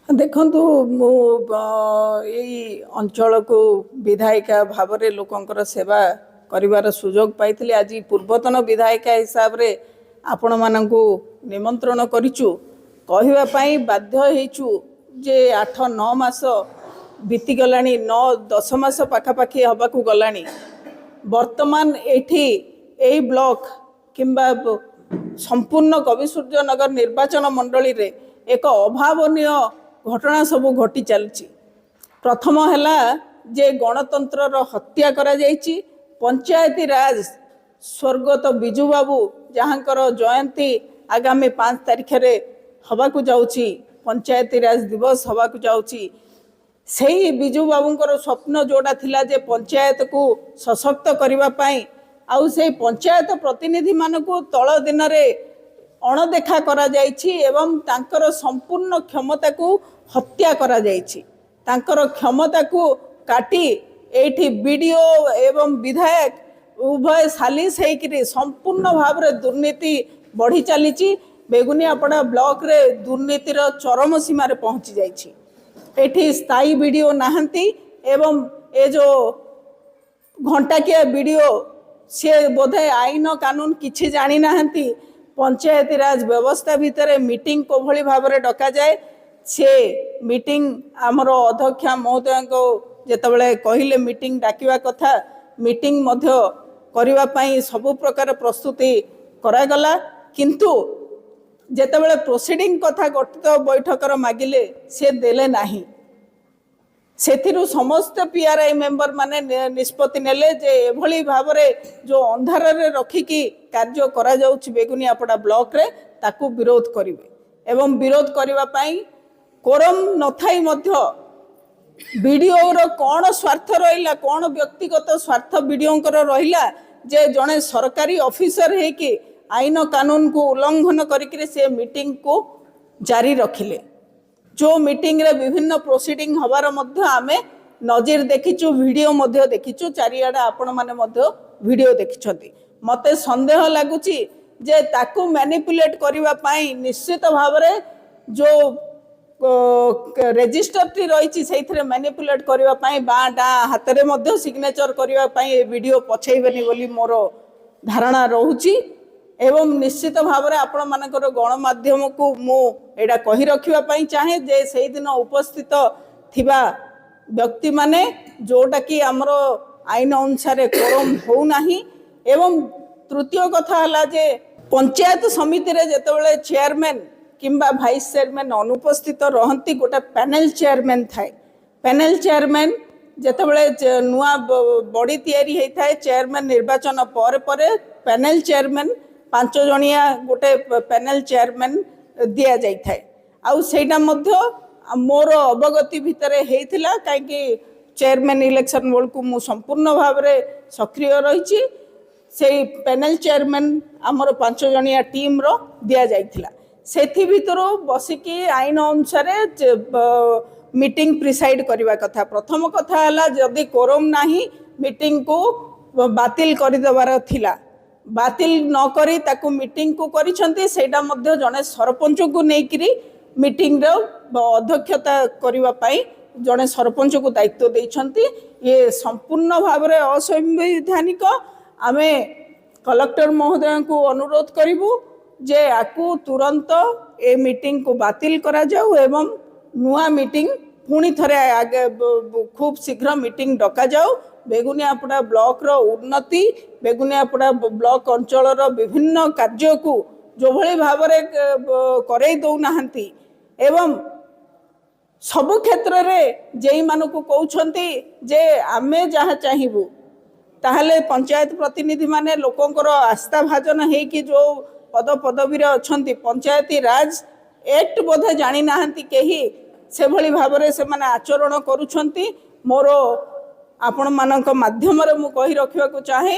देखु मु यही अंचल को विधायिका भाव में लोकंकर सेवा करिवार सुजोग पाई आज पूर्वतन विधायिका हिसाब रे आपण मानकु निमंत्रण करिचु कहवाई बाध्य होइचु जे 8-9 मास बीती गलानी 9-10 मास पाखापाखि हबाकू गलानी वर्तमान एठी ब्लॉक किंबा संपूर्ण कविसूर्यनगर निर्वाचन मंडली रे एक अभावनीय घटना सबू घटी चलची। प्रथम है जे गणतंत्र हत्या करा जायछि। पंचायती राज स्वर्गत बिजू बाबू जहाँकर जयंती आगामी 5 तारिख रे हवाकू जाउछि, पंचायती राज दिवस हवाकू जाउछि। सही बिजू बाबूंकर स्वप्न जोड़ा थिला जे पंचायत को सशक्त करिवा पाई आउ से पंचायत प्रतिनिधि मानकू तळ दिन रे अणदेखा करा जायछि एवं तांकर संपूर्ण क्षमता को हत्या करा जायछि। तांकर क्षमता को काटी एठी बीडीओ एवं विधायक उभय सालिस होकर संपूर्ण भाव रे दुर्नीति बढ़ी चली। बेगुनियापड़ा ब्लॉक रे दुर्नीतिर चरम सीमा रे पहुंची जायछि। एठी स्थायी बीडीओ नाहंती एवं ए जो घंटाकिया बीडीओ से बोधे आईन कानून किछि जानी नाहंती। पंचायती राज व्यवस्था भितर मीटिंग को भली भाव में डका जाए से मीटिंग आमर अध्यक्षा महोदय को जेतबले कहिले मीटिंग डाकिवा कथा मीटिंग मध्य करिवा पाई सबु प्रकार प्रस्तुति करागला किंतु जेतबले प्रोसीडिंग कथा गठित बैठकर मागिले से देले नाही। सेथिरु समस्त पीआरआई मेंबर माने निष्पत्ति नेले जे एभली भाव रे जो अंधार रे रखिकी कार्य करा जाउछि बेगुनियापड़ा ब्लॉक रे ताकू विरोध करिवे एवं विरोध करिवा पाई कोरम नथाई मध्य बीडीओ रो कोन स्वार्थ रहिला, कोन व्यक्तिगत स्वार्थ बीडीओ कर रहिला जे जने सरकारी ऑफिसर है कि आईन कानून को उल्लंघन करिके से मीटिंग को जारी रखिले। जो मीटिंग रे विभिन्न प्रोसीडिंग हबार मध्य आमे नजर देखिचु, वीडियो मध्य देखिचु, चारिआडे आपण माने मध्य वीडियो देखिछथि। मते संदेह लागुची जे ताकू मैनिपुलेट करिवा पाई निश्चित भाव रे जो रजिस्टर टी रही से मैनिपुलेट करिवा पाई बा डा हाथ रे मध्य सिग्नेचर करिवा पाई ए वीडियो पछेइबेनी बोली मोर धारणा रहूची एवं निश्चित भाव में आपण मानकर गणमाध्यम को मु एडा कहि रखिबा पाई चाहे जे से दिन उपस्थित थिबा व्यक्ति माने जोटा कि हमरो आईन अनुसार कोरम हो नाही। एवं तृतीय कथा हला जे पंचायत समिति रे जेतेबेले चेयरमैन किंबा भाइस चेयरमैन अनुपस्थित रहंती गोटा पैनल चेयरमैन थाए। पैनल चेयरमैन जेतेबेले नुआ बॉडी तैयारी होई थाए चेयरमैन निर्वाचन पर पैनल चेयरमैन 5 जणिया गोटे पैनल चेयरमैन दिया जाई थाए। आउ सेटा मध्य मोर अवगति भितर हेइथिला काहेकि चेयरमैन इलेक्शन बोर्ड को मु संपूर्ण भाव रे सक्रिय रहिछि। से पैनल चेयरमैन आमर 5 जणिया टीम रो दिया जाइथिला। सेथि भितर बसिकी आईन अनुसार मीटिंग प्रिसाइड करवा कथा। प्रथम कथा हला जदि कोरम नाही मीटिंग को बातिल कर देवार थिला, बातिल न करी ताकू मीटिंग को करिसंती सेटा मध्य जने सरपंच को नेकिरी मीटिंग रो अध्यक्षता करबा पाई जने सरपंच को दायित्व देइछंती। ये संपूर्ण भाव रे असंवैधानिक। आमे कलेक्टर महोदय को अनुरोध करिवु जे आकु तुरंत ए मीटिंग को बातिल करा जाऊ एवं नुआ मीटिंग पुणी थरे आगे खूब शीघ्र मीटिंग डका जाऊ। बेगुनियापड़ा ब्लॉक रो उन्नति, बेगुनियापड़ा ब्लॉक अंचल रो विभिन्न कार्य को जो भली भाव रे करई दौ नाहंती एवं सबु क्षेत्र रे जेई मानको कहउछंती जे आमे जहाँ चाहिबू ताहले पंचायत प्रतिनिधि माने लोकंकर आस्था भाजन है कि जो पद पदवी अच्छी पंचायती राज एक्ट बोधे जानी नाहंती केही से भली भाव रे से माने आचरण करुछंती। मोर आपण मानक माध्यम रे मु कहि रखिबा को चाहे